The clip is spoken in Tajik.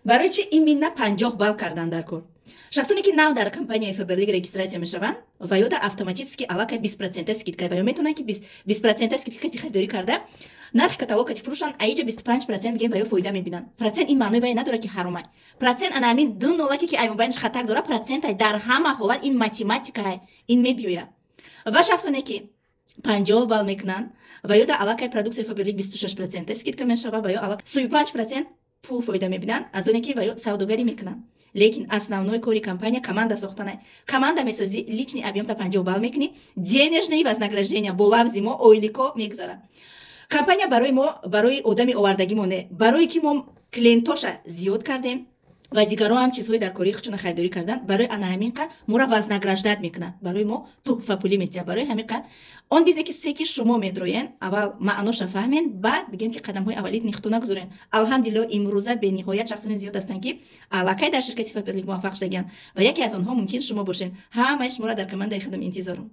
барои чӣ ин минна 50 балл кардан дар кор. шахсоне ки нав дар компанияи Фаберлик регистратсия мешаванд ва ёда автоматически аллакай 20% скидка ва ё метавонанд ки 20% скидка ки харидорӣ карда нархи каталог ки фурӯшанд аиҷа 25% ген ва ё фоида мебинанд. Процент ин маънои вай надорад ки ҳаромай. Процент ана ҳамин ду нолаке ки айвонбайнаш хатак дора процентай дар ҳама ҳолат ин математикае, ин мебиёяд. Ва шахсоне ки 50 балл мекунанд ва ёда аллакай продуксияи Фаберлик 26% скидка мешава ва ё аллакай 35% пул фоида мебинанд аз оне ки ва ё савдогарӣ мекунанд. Лекин основной кори компания команда сохтанай. Команда месози, личный объем та 50 балл мекуни, денежные вознаграждения бо лавзи мо ойлико мегзара. Компания барои мо, барои одами овардагимо не, барои ки мо клиентоша зиёд кардем ва дигарҳо ҳам чизҳои дар кори худшона харидорӣ кардан, барои ана ҳаминқа моро вознаграждат мекунад, барои мо туҳфа пулӣ метиҳад, барои ҳаминқа он бизнесе ки шумо медроен, аввал маъноша фаҳмен, баъд бигем ки қадамҳои аввалит нихто нагузорен. Алҳамдулилло имрӯза бениҳоят шахсони зиёд ҳастанд ки аллакай дар ширкати Фаберлик муваффақ шудагиянд ва яке аз онҳо мумкин шумо бошед. Ҳамаи шуморо дар командаи худам интизорам.